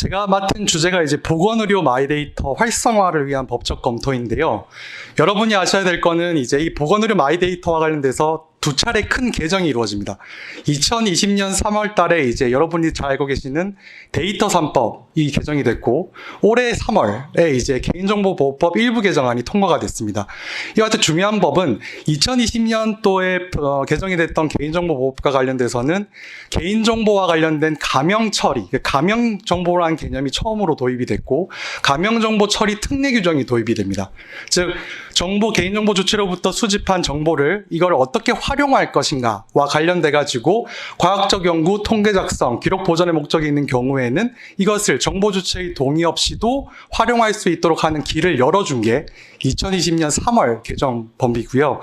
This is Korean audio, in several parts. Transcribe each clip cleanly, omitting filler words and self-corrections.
제가 맡은 주제가 이제 보건의료 마이데이터 활성화를 위한 법적 검토인데요. 여러분이 아셔야 될 거는 이제 이 보건의료 마이데이터와 관련돼서 두 차례 큰 개정이 이루어집니다. 2020년 3월 달에 이제 여러분이 잘 알고 계시는 데이터 3법이 개정이 됐고, 올해 3월에 이제 개인정보보호법 일부 개정안이 통과가 됐습니다. 이와 같은 중요한 법은 2020년도에 개정이 됐던 개인정보보호법과 관련돼서는 개인정보와 관련된 가명 처리, 가명 정보라는 개념이 처음으로 도입이 됐고, 가명정보 처리 특례 규정이 도입이 됩니다. 즉, 개인정보 주체로부터 수집한 정보를 이걸 어떻게 활용할 것인가와 관련돼 가지고 과학적 연구, 통계 작성, 기록 보존의 목적이 있는 경우에는 이것을 정보 주체의 동의 없이도 활용할 수 있도록 하는 길을 열어준 게 2020년 3월 개정 법이고요.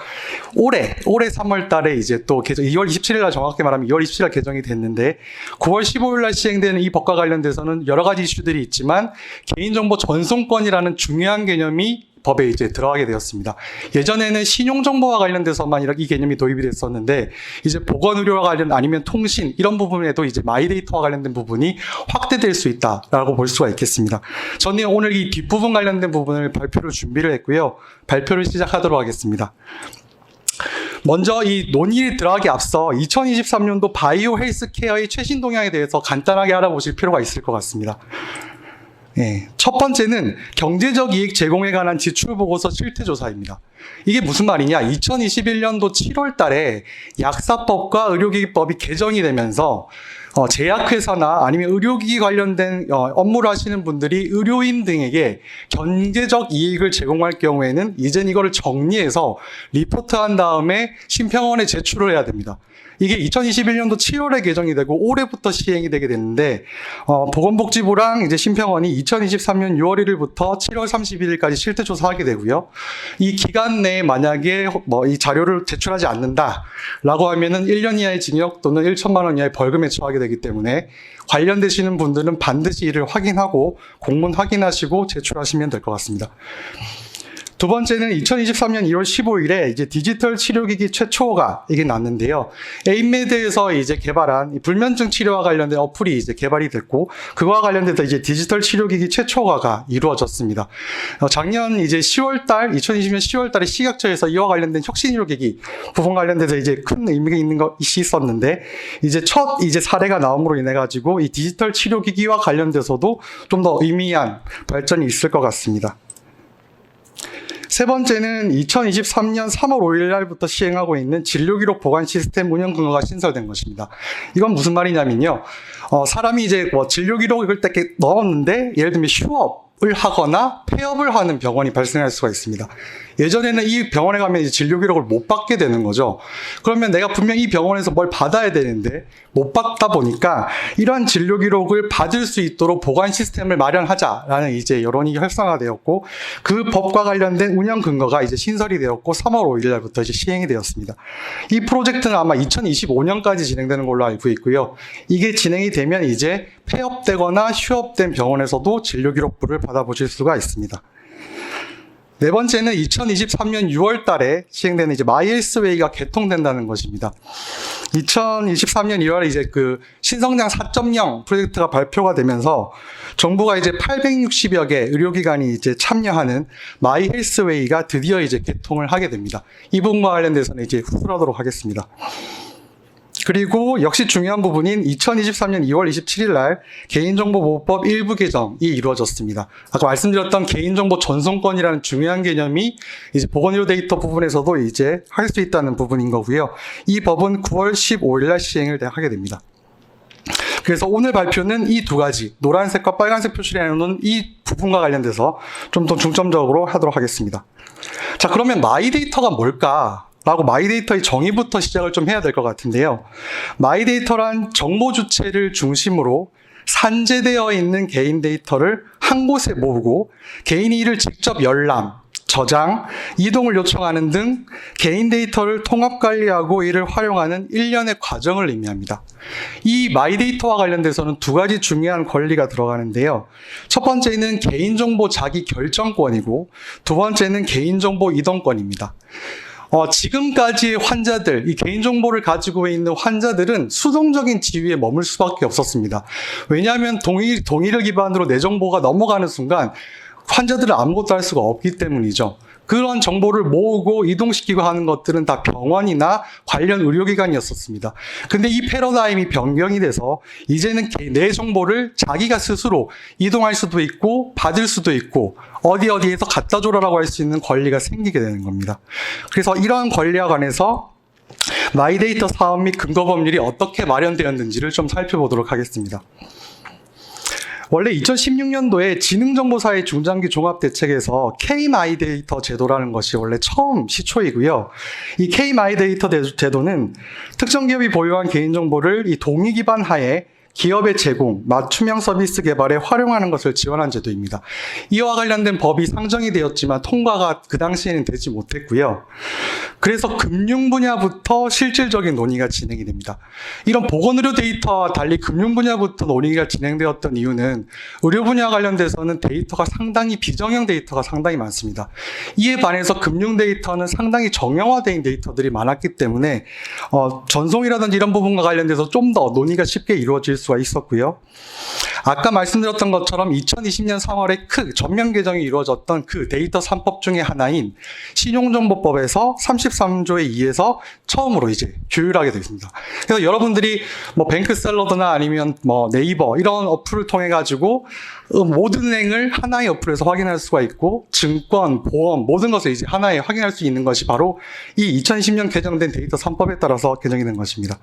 올해 3월 달에 이제 또 개정, 2월 27일 날 정확히 말하면 2월 27일 날 개정이 됐는데 9월 15일 날 시행되는 이 법과 관련돼서는 여러 가지 이슈들이 있지만 개인정보 전송권이라는 중요한 개념이 법에 이제 들어가게 되었습니다. 예전에는 신용정보와 관련돼서만 이 개념이 도입이 됐었는데, 이제 보건의료와 관련 아니면 통신 이런 부분에도 이제 마이데이터와 관련된 부분이 확대될 수 있다라고 볼 수가 있겠습니다. 저는 오늘 이 뒷부분 관련된 부분을 발표를 준비를 했고요. 발표를 시작하도록 하겠습니다. 먼저 이 논의에 들어가기 앞서 2023년도 바이오 헬스케어의 최신 동향에 대해서 간단하게 알아보실 필요가 있을 것 같습니다. 첫 번째는 경제적 이익 제공에 관한 지출보고서 실태조사입니다. 이게 무슨 말이냐? 2021년도 7월 달에 약사법과 의료기기법이 개정이 되면서 제약회사나 아니면 의료기기 관련된 업무를 하시는 분들이 의료인 등에게 경제적 이익을 제공할 경우에는 이젠 이거를 정리해서 리포트한 다음에 심평원에 제출을 해야 됩니다. 이게 2021년도 7월에 개정이 되고 올해부터 시행이 되게 됐는데, 보건복지부랑 이제 심평원이 2023년 6월 1일부터 7월 31일까지 실태조사하게 되고요. 이 기간 내에 만약에 이 자료를 제출하지 않는다라고 하면은 1년 이하의 징역 또는 1천만 원 이하의 벌금에 처하게 되기 때문에 관련되시는 분들은 반드시 이를 확인하고 공문 확인하시고 제출하시면 될 것 같습니다. 두 번째는 2023년 2월 15일에 이제 디지털 치료기기 최초가 이게 났는데요. 에임메드에서 이제 개발한 불면증 치료와 관련된 어플이 이제 개발이 됐고, 그와 관련돼서 이제 디지털 치료기기 최초화가 이루어졌습니다. 작년 이제 2020년 10월 달에 식약처에서 이와 관련된 혁신의료기기 부분 관련돼서 이제 큰 의미가 있는 것이 있었는데, 이제 첫 이제 사례가 나옴으로 인해 가지고 이 디지털 치료기기와 관련돼서도 좀 더 의미한 발전이 있을 것 같습니다. 세 번째는 2023년 3월 5일 날부터 시행하고 있는 진료기록 보관 시스템 운영 근거가 신설된 것입니다. 이건 무슨 말이냐면요. 사람이 이제 진료기록을 딱 이렇게 넣었는데, 예를 들면 휴업을 하거나 폐업을 하는 병원이 발생할 수가 있습니다. 예전에는 이 병원에 가면 이제 진료기록을 못 받게 되는 거죠. 그러면 내가 분명히 이 병원에서 뭘 받아야 되는데 못 받다 보니까 이러한 진료기록을 받을 수 있도록 보관 시스템을 마련하자라는 이제 여론이 활성화되었고, 그 법과 관련된 운영 근거가 이제 신설이 되었고 3월 5일 날부터 이제 시행이 되었습니다. 이 프로젝트는 아마 2025년까지 진행되는 걸로 알고 있고요. 이게 진행이 되면 이제 폐업되거나 휴업된 병원에서도 진료기록부를 받아보실 수가 있습니다. 네 번째는 2023년 6월 달에 시행되는 이제 마이헬스웨이가 개통된다는 것입니다. 2023년 2월에 이제 그 신성장 4.0 프로젝트가 발표가 되면서 정부가 이제 860여 개 의료기관이 이제 참여하는 마이헬스웨이가 드디어 이제 개통을 하게 됩니다. 이 부분과 관련돼서는 이제 후술하도록 하겠습니다. 그리고 역시 중요한 부분인 2023년 2월 27일 날 개인정보보호법 일부 개정이 이루어졌습니다. 아까 말씀드렸던 개인정보 전송권이라는 중요한 개념이 이제 보건의료 데이터 부분에서도 이제 할 수 있다는 부분인 거고요. 이 법은 9월 15일 날 시행을 하게 됩니다. 그래서 오늘 발표는 이 두 가지, 노란색과 빨간색 표시를 해놓은 이 부분과 관련돼서 좀 더 중점적으로 하도록 하겠습니다. 자, 그러면 마이데이터가 뭘까? 라고 마이데이터의 정의부터 시작을 좀 해야 될 것 같은데요. 마이데이터란 정보 주체를 중심으로 산재되어 있는 개인 데이터를 한 곳에 모으고 개인이 이를 직접 열람, 저장, 이동을 요청하는 등 개인 데이터를 통합 관리하고 이를 활용하는 일련의 과정을 의미합니다. 이 마이데이터와 관련돼서는 두 가지 중요한 권리가 들어가는데요. 첫 번째는 개인정보 자기 결정권이고, 두 번째는 개인정보 이동권입니다. 지금까지의 환자들, 이 개인정보를 가지고 있는 환자들은 수동적인 지위에 머물 수밖에 없었습니다. 왜냐하면 동의를 기반으로 내 정보가 넘어가는 순간 환자들은 아무것도 할 수가 없기 때문이죠. 그런 정보를 모으고 이동시키고 하는 것들은 다 병원이나 관련 의료기관이었었습니다. 근데 이 패러다임이 변경이 돼서 이제는 내 정보를 자기가 스스로 이동할 수도 있고 받을 수도 있고 어디에서 갖다 줘라라고 할 수 있는 권리가 생기게 되는 겁니다. 그래서 이러한 권리와 관해서 마이데이터 사업 및 근거법률이 어떻게 마련되었는지를 좀 살펴보도록 하겠습니다. 원래 2016년도에 지능정보사회 중장기 종합대책에서 K-마이데이터 제도라는 것이 원래 처음 시초이고요. 이 K-마이데이터 제도는 특정 기업이 보유한 개인정보를 이 동의 기반 하에 기업의 제공, 맞춤형 서비스 개발에 활용하는 것을 지원한 제도입니다. 이와 관련된 법이 상정이 되었지만 통과가 그 당시에는 되지 못했고요. 그래서 금융 분야부터 실질적인 논의가 진행이 됩니다. 이런 보건의료 데이터와 달리 금융 분야부터 논의가 진행되었던 이유는 의료 분야와 관련돼서는 데이터가 상당히 비정형 데이터가 상당히 많습니다. 이에 반해서 금융 데이터는 상당히 정형화된 데이터들이 많았기 때문에 전송이라든지 이런 부분과 관련돼서 좀 더 논의가 쉽게 이루어질 수가 있었고요. 아까 말씀드렸던 것처럼 2020년 3월에 전면 개정이 이루어졌던 그 데이터 3법 중에 하나인 신용정보법에서 33조에 의해서 처음으로 이제 규율하게 되었습니다. 그래서 여러분들이 뱅크샐러드나 아니면 네이버 이런 어플을 통해 가지고 모든 은행을 하나의 어플에서 확인할 수가 있고 증권, 보험 모든 것을 이제 하나에 확인할 수 있는 것이 바로 이 2020년 개정된 데이터 3법에 따라서 개정이 된 것입니다.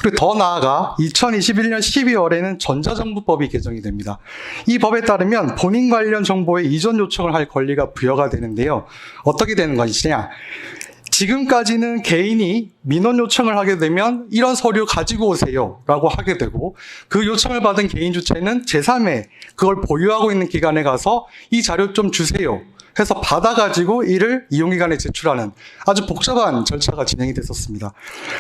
그리고 더 나아가 2021년 12월에는 전자정부법이 개정이 됩니다. 이 법에 따르면 본인 관련 정보의 이전 요청을 할 권리가 부여가 되는데요. 어떻게 되는 것이냐? 지금까지는 개인이 민원 요청을 하게 되면 이런 서류 가지고 오세요 라고 하게 되고 그 요청을 받은 개인 주체는 제3의 그걸 보유하고 있는 기관에 가서 이 자료 좀 주세요 해서 받아가지고 이를 이용기관에 제출하는 아주 복잡한 절차가 진행이 됐었습니다.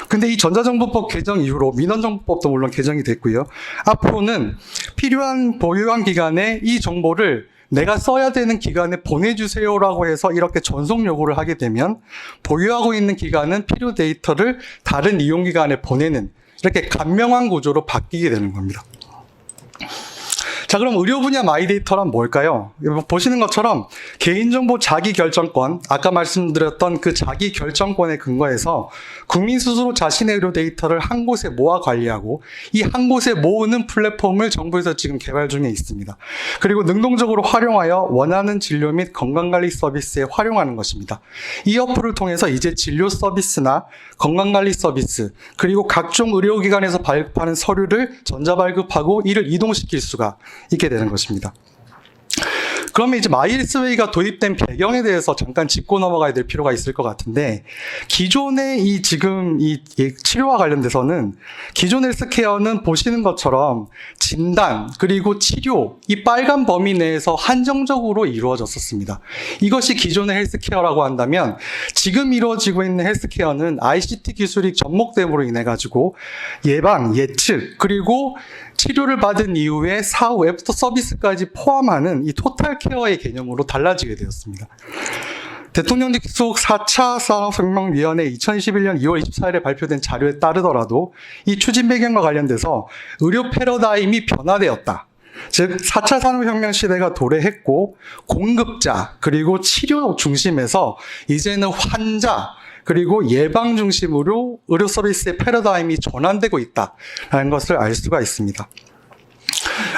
근데 이 전자정보법 개정 이후로 민원정보법도 물론 개정이 됐고요. 앞으로는 필요한 보유한 기관에 이 정보를 내가 써야 되는 기관에 보내주세요라고 해서 이렇게 전송 요구를 하게 되면 보유하고 있는 기관은 필요 데이터를 다른 이용기관에 보내는 이렇게 간명한 구조로 바뀌게 되는 겁니다. 자, 그럼 의료 분야 마이데이터란 뭘까요? 보시는 것처럼 개인정보 자기결정권, 아까 말씀드렸던 그 자기결정권에 근거해서 국민 스스로 자신의 의료 데이터를 한 곳에 모아 관리하고 이 한 곳에 모으는 플랫폼을 정부에서 지금 개발 중에 있습니다. 그리고 능동적으로 활용하여 원하는 진료 및 건강관리 서비스에 활용하는 것입니다. 이 어플을 통해서 이제 진료 서비스나 건강관리 서비스, 그리고 각종 의료기관에서 발급하는 서류를 전자발급하고 이를 이동시킬 수가 있게 되는 것입니다. 그러면 이제 마이헬스웨이가 도입된 배경에 대해서 잠깐 짚고 넘어가야 될 필요가 있을 것 같은데, 기존의 지금 이 치료와 관련돼서는 기존 헬스케어는 보시는 것처럼 진단 그리고 치료 이 빨간 범위 내에서 한정적으로 이루어졌었습니다. 이것이 기존의 헬스케어라고 한다면 지금 이루어지고 있는 헬스케어는 ICT 기술이 접목됨으로 인해 가지고 예방, 예측 그리고 치료를 받은 이후에 사후 애프터 서비스까지 포함하는 이 토탈 케어의 개념으로 달라지게 되었습니다. 대통령직 속 4차 산업혁명위원회 2021년 2월 24일에 발표된 자료에 따르더라도 이 추진 배경과 관련돼서 의료 패러다임이 변화되었다. 즉 4차 산업혁명 시대가 도래했고 공급자 그리고 치료 중심에서 이제는 환자 그리고 예방 중심으로 의료 서비스의 패러다임이 전환되고 있다는 것을 알 수가 있습니다.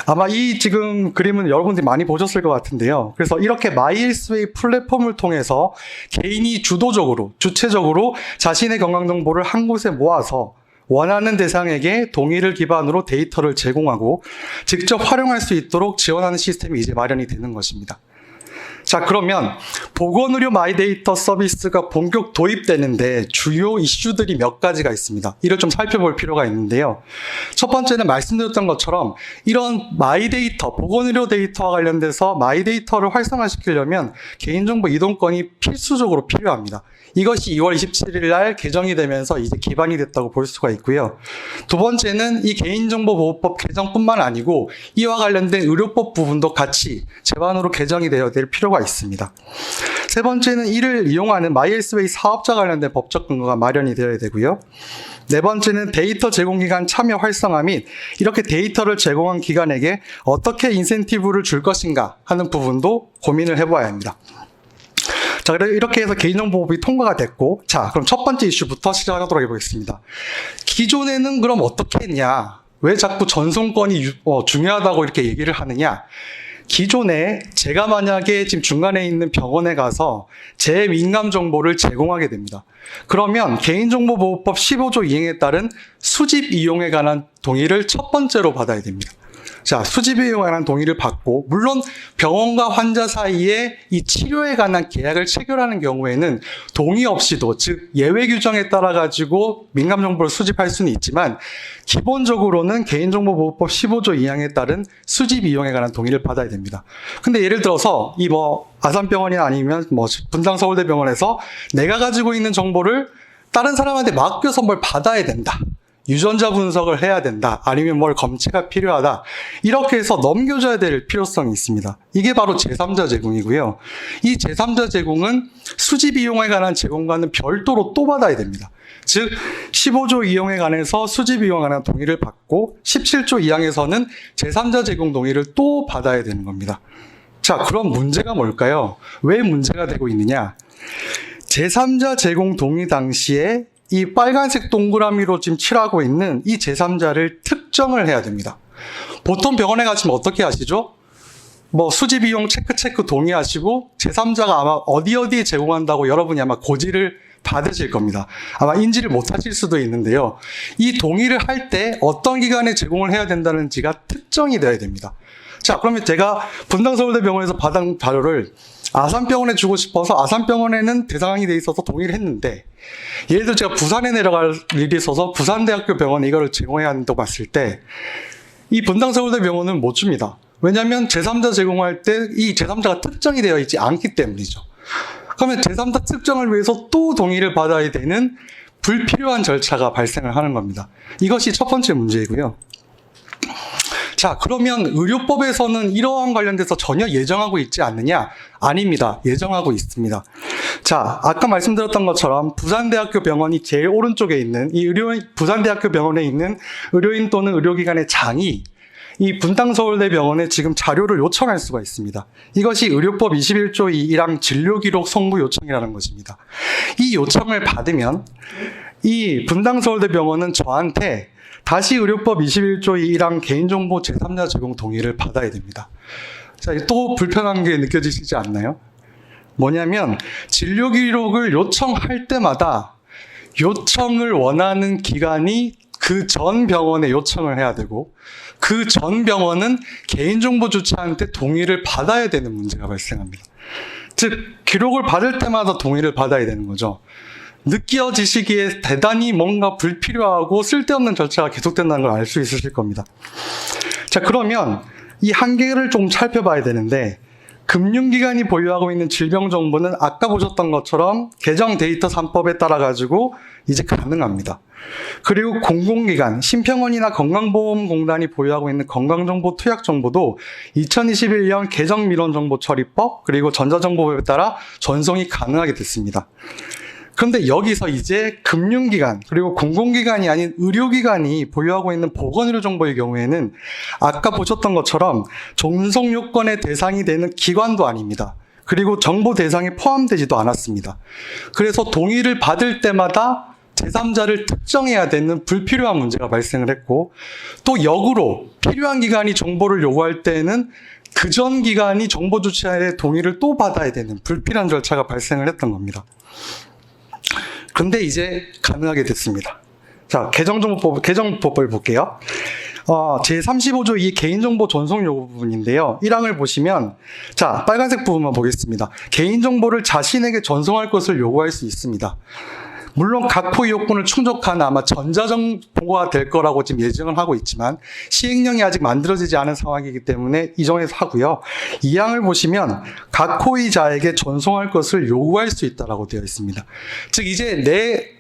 아마 이 지금 그림은 여러분들이 많이 보셨을 것 같은데요. 그래서 이렇게 마이헬스웨이 플랫폼을 통해서 개인이 주체적으로 자신의 건강정보를 한 곳에 모아서 원하는 대상에게 동의를 기반으로 데이터를 제공하고 직접 활용할 수 있도록 지원하는 시스템이 이제 마련이 되는 것입니다. 자, 그러면 보건의료 마이데이터 서비스가 본격 도입되는데 주요 이슈들이 몇 가지가 있습니다. 이를 좀 살펴볼 필요가 있는데요. 첫 번째는 말씀드렸던 것처럼 이런 마이데이터, 보건의료 데이터와 관련돼서 마이데이터를 활성화시키려면 개인정보 이동권이 필수적으로 필요합니다. 이것이 2월 27일 날 개정이 되면서 이제 기반이 됐다고 볼 수가 있고요. 두 번째는 이 개인정보보호법 개정뿐만 아니고 이와 관련된 의료법 부분도 같이 제반으로 개정이 되어야 될 필요가 있습니다. 세 번째는 이를 이용하는 MySWay 사업자 관련된 법적 근거가 마련이 되어야 되고요. 네 번째는 데이터 제공기관 참여 활성화 및 이렇게 데이터를 제공한 기관에게 어떻게 인센티브를 줄 것인가 하는 부분도 고민을 해봐야 합니다. 자, 이렇게 해서 개인정보법이 통과가 됐고, 자, 그럼 첫 번째 이슈부터 시작하도록 해보겠습니다. 기존에는 그럼 어떻게 했냐? 왜 자꾸 전송권이 중요하다고 이렇게 얘기를 하느냐? 기존에 제가 만약에 지금 중간에 있는 병원에 가서 제 민감 정보를 제공하게 됩니다. 그러면 개인정보보호법 15조 이행에 따른 수집 이용에 관한 동의를 첫 번째로 받아야 됩니다. 자, 수집 이용에 관한 동의를 받고, 물론 병원과 환자 사이에 이 치료에 관한 계약을 체결하는 경우에는 동의 없이도, 즉 예외 규정에 따라 가지고 민감 정보를 수집할 수는 있지만 기본적으로는 개인정보보호법 15조 2항에 따른 수집 이용에 관한 동의를 받아야 됩니다. 근데 예를 들어서 이 아산병원이나 아니면 분당서울대병원에서 내가 가지고 있는 정보를 다른 사람한테 맡겨서 뭘 받아야 된다, 유전자 분석을 해야 된다, 아니면 뭘 검체가 필요하다, 이렇게 해서 넘겨줘야 될 필요성이 있습니다. 이게 바로 제3자 제공이고요. 이 제3자 제공은 수집 이용에 관한 제공과는 별도로 또 받아야 됩니다. 즉 15조 이용에 관해서 수집 이용에 관한 동의를 받고 17조 2항에서는 제3자 제공 동의를 또 받아야 되는 겁니다. 자, 그럼 문제가 뭘까요? 왜 문제가 되고 있느냐? 제3자 제공 동의 당시에 이 빨간색 동그라미로 지금 칠하고 있는 이 제3자를 특정을 해야 됩니다. 보통 병원에 가시면 어떻게 하시죠? 수집 이용 체크 동의하시고 제3자가 아마 어디에 제공한다고 여러분이 아마 고지를 받으실 겁니다. 아마 인지를 못 하실 수도 있는데요. 이 동의를 할 때 어떤 기관에 제공을 해야 된다는지가 특정이 돼야 됩니다. 자, 그러면 제가 분당서울대병원에서 받은 자료를 아산병원에 주고 싶어서 아산병원에는 대상이 돼 있어서 동의를 했는데, 예를 들어 제가 부산에 내려갈 일이 있어서 부산대학교 병원에 이걸 제공해야 한다고 봤을 때 이 분당서울대병원은 못 줍니다. 왜냐하면 제3자 제공할 때 이 제3자가 특정이 되어 있지 않기 때문이죠. 그러면 제3자 특정을 위해서 또 동의를 받아야 되는 불필요한 절차가 발생을 하는 겁니다. 이것이 첫 번째 문제이고요. 자, 그러면 의료법에서는 이러한 관련돼서 전혀 예정하고 있지 않느냐? 아닙니다. 예정하고 있습니다. 자, 아까 말씀드렸던 것처럼 부산대학교 병원이 제일 오른쪽에 있는 이 부산대학교 병원에 있는 의료인 또는 의료기관의 장이 이 분당서울대병원에 지금 자료를 요청할 수가 있습니다. 이것이 의료법 21조 2랑 진료기록 송부 요청이라는 것입니다. 이 요청을 받으면 이 분당서울대병원은 저한테 다시 의료법 21조 2랑 개인정보 제3자 제공 동의를 받아야 됩니다. 자, 또 불편한 게 느껴지시지 않나요? 뭐냐면 진료기록을 요청할 때마다 요청을 원하는 기관이 그 전 병원에 요청을 해야 되고, 그 전 병원은 개인정보 주체한테 동의를 받아야 되는 문제가 발생합니다. 즉 기록을 받을 때마다 동의를 받아야 되는 거죠. 느껴지시기에 대단히 뭔가 불필요하고 쓸데없는 절차가 계속된다는 걸 알 수 있으실 겁니다. 자, 그러면 이 한계를 좀 살펴봐야 되는데, 금융기관이 보유하고 있는 질병정보는 아까 보셨던 것처럼 개정 데이터 3법에 따라 가지고 이제 가능합니다. 그리고 공공기관, 심평원이나 건강보험공단이 보유하고 있는 건강정보 투약정보도 2021년 개정민원정보처리법 그리고 전자정보법에 따라 전송이 가능하게 됐습니다. 그런데 여기서 이제 금융기관 그리고 공공기관이 아닌 의료기관이 보유하고 있는 보건의료정보의 경우에는 아까 보셨던 것처럼 전송 요건의 대상이 되는 기관도 아닙니다. 그리고 정보 대상에 포함되지도 않았습니다. 그래서 동의를 받을 때마다 제3자를 특정해야 되는 불필요한 문제가 발생을 했고, 또 역으로 필요한 기관이 정보를 요구할 때에는 그 전 기관이 정보 주체의 동의를 또 받아야 되는 불필요한 절차가 발생을 했던 겁니다. 근데 이제 가능하게 됐습니다. 자, 개정법을 볼게요. 제35조 2 개인정보 전송 요구 부분인데요. 1항을 보시면, 자, 빨간색 부분만 보겠습니다. 개인정보를 자신에게 전송할 것을 요구할 수 있습니다. 물론 각 포위 요건을 충족한 아마 전자정보가 될 거라고 지금 예정을 하고 있지만 시행령이 아직 만들어지지 않은 상황이기 때문에 이 점에서 하고요. 2항을 보시면 각 포위자에게 전송할 것을 요구할 수 있다라고 되어 있습니다. 즉 이제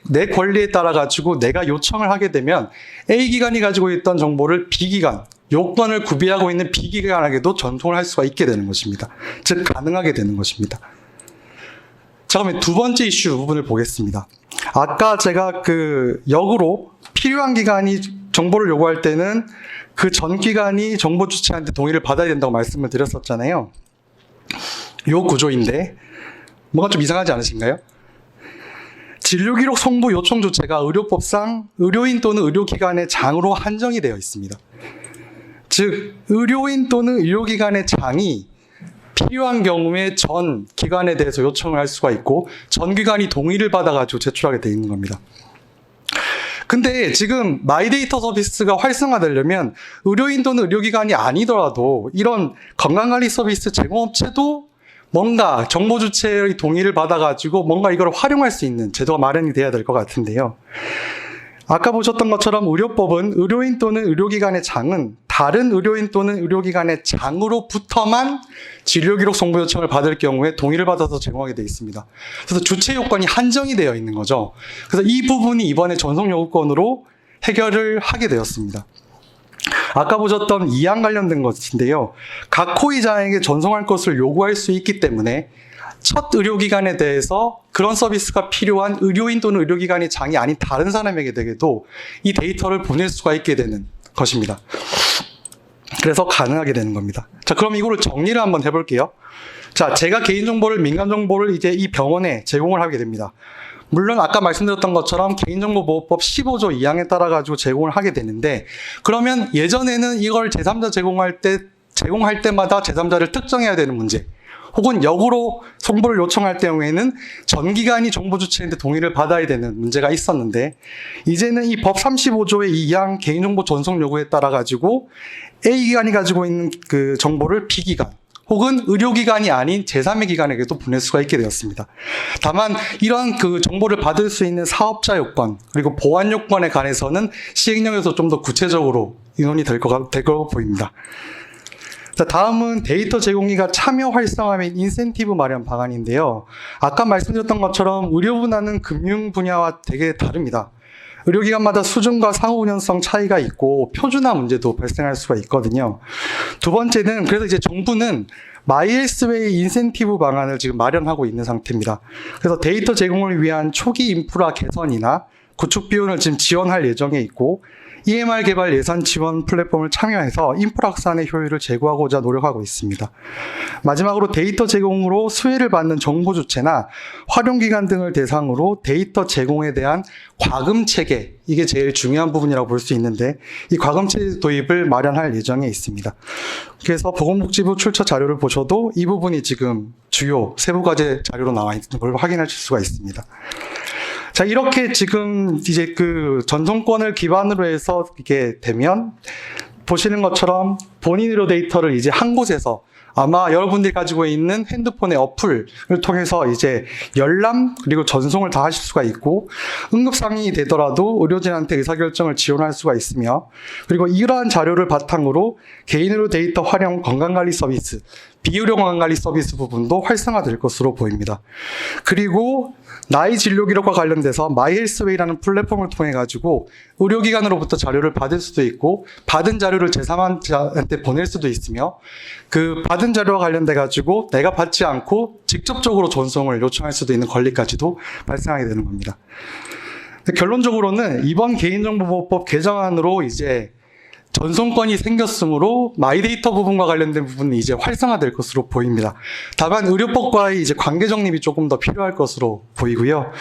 내 권리에 따라 가지고 내가 요청을 하게 되면 A 기관이 가지고 있던 정보를 B 기관, 요건을 구비하고 있는 B 기관에게도 전송을 할 수가 있게 되는 것입니다. 즉 가능하게 되는 것입니다. 자, 그러면 두 번째 이슈 부분을 보겠습니다. 아까 제가 역으로 필요한 기관이 정보를 요구할 때는 그 전 기관이 정보 주체한테 동의를 받아야 된다고 말씀을 드렸었잖아요. 요 구조인데 뭔가 좀 이상하지 않으신가요? 진료기록 송부 요청 주체가 의료법상 의료인 또는 의료기관의 장으로 한정이 되어 있습니다. 즉, 의료인 또는 의료기관의 장이 필요한 경우에 전 기관에 대해서 요청을 할 수가 있고 전 기관이 동의를 받아가지고 제출하게 되어 있는 겁니다. 근데 지금 마이데이터 서비스가 활성화되려면 의료인 또는 의료기관이 아니더라도 이런 건강관리 서비스 제공업체도 뭔가 정보 주체의 동의를 받아가지고 뭔가 이걸 활용할 수 있는 제도가 마련이 돼야 될 것 같은데요. 아까 보셨던 것처럼 의료법은 의료인 또는 의료기관의 장은 다른 의료인 또는 의료기관의 장으로부터만 진료기록 송부 요청을 받을 경우에 동의를 받아서 제공하게 되어 있습니다. 그래서 주체 요건이 한정이 되어 있는 거죠. 그래서 이 부분이 이번에 전송 요구권으로 해결을 하게 되었습니다. 아까 보셨던 이양 관련된 것인데요. 각 호의자에게 전송할 것을 요구할 수 있기 때문에 첫 의료기관에 대해서 그런 서비스가 필요한 의료인 또는 의료기관의 장이 아닌 다른 사람에게도 이 데이터를 보낼 수가 있게 되는 것입니다. 그래서 가능하게 되는 겁니다. 자, 그럼 이거를 정리를 한번 해볼게요. 자, 제가 개인정보를, 민감정보를 이제 이 병원에 제공을 하게 됩니다. 물론 아까 말씀드렸던 것처럼 개인정보보호법 15조 2항에 따라 가지고 제공을 하게 되는데, 그러면 예전에는 이걸 제3자 제공할 때마다 제3자를 특정해야 되는 문제, 혹은 역으로 송부를 요청할 경우에는 전 기관이 정보 주체인데 동의를 받아야 되는 문제가 있었는데, 이제는 이 법 35조의 2항 개인정보 전송 요구에 따라 가지고 A 기관이 가지고 있는 그 정보를 B 기관 혹은 의료기관이 아닌 제3의 기관에게도 보낼 수가 있게 되었습니다. 다만 이런 그 정보를 받을 수 있는 사업자 요건 그리고 보안 요건에 관해서는 시행령에서 좀 더 구체적으로 의논이 될 거로 보입니다. 자, 다음은 데이터 제공기가 참여 활성화 및 인센티브 마련 방안인데요. 아까 말씀드렸던 것처럼 의료 분야는 금융 분야와 되게 다릅니다. 의료기관마다 수준과 상호 운영성 차이가 있고 표준화 문제도 발생할 수가 있거든요. 두 번째는 그래서 이제 정부는 마이헬스웨이 인센티브 방안을 지금 마련하고 있는 상태입니다. 그래서 데이터 제공을 위한 초기 인프라 개선이나 구축 비용을 지금 지원할 예정에 있고 EMR 개발 예산 지원 플랫폼을 참여해서 인프라 확산의 효율을 제고하고자 노력하고 있습니다. 마지막으로 데이터 제공으로 수혜를 받는 정보 주체나 활용기관 등을 대상으로 데이터 제공에 대한 과금 체계, 이게 제일 중요한 부분이라고 볼 수 있는데 이 과금 체계 도입을 마련할 예정에 있습니다. 그래서 보건복지부 출처 자료를 보셔도 이 부분이 지금 주요 세부과제 자료로 나와 있는 걸 확인하실 수가 있습니다. 자, 이렇게 지금 이제 그 전송권을 기반으로 해서 이게 되면 보시는 것처럼 본인 의료 데이터를 이제 한 곳에서 아마 여러분들이 가지고 있는 핸드폰의 어플을 통해서 이제 열람 그리고 전송을 다 하실 수가 있고 응급상황이 되더라도 의료진한테 의사결정을 지원할 수가 있으며 그리고 이러한 자료를 바탕으로 개인 의료 데이터 활용 건강관리 서비스, 비의료 건강관리 서비스 부분도 활성화될 것으로 보입니다. 그리고 나의 진료 기록과 관련돼서 마이헬스웨이라는 플랫폼을 통해 가지고 의료기관으로부터 자료를 받을 수도 있고 받은 자료를 제3자한테 보낼 수도 있으며 그 받은 자료와 관련돼 가지고 내가 받지 않고 직접적으로 전송을 요청할 수도 있는 권리까지도 발생하게 되는 겁니다. 결론적으로는 이번 개인정보보호법 개정안으로 이제 전송권이 생겼으므로 마이데이터 부분과 관련된 부분은 이제 활성화될 것으로 보입니다. 다만 의료법과의 이제 관계 정립이 조금 더 필요할 것으로 보이고요.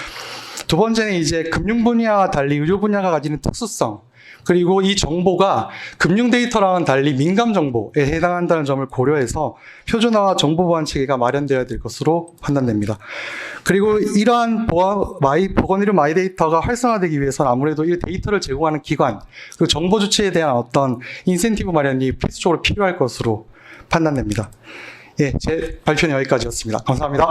두 번째는 이제 금융 분야와 달리 의료 분야가 가지는 특수성, 그리고 이 정보가 금융 데이터랑은 달리 민감 정보에 해당한다는 점을 고려해서 표준화와 정보 보안 체계가 마련되어야 될 것으로 판단됩니다. 그리고 이러한 보건의료 마이데이터가 활성화되기 위해서는 아무래도 이 데이터를 제공하는 기관, 그 정보 주체에 대한 어떤 인센티브 마련이 필수적으로 필요할 것으로 판단됩니다. 예, 제 발표는 여기까지였습니다. 감사합니다.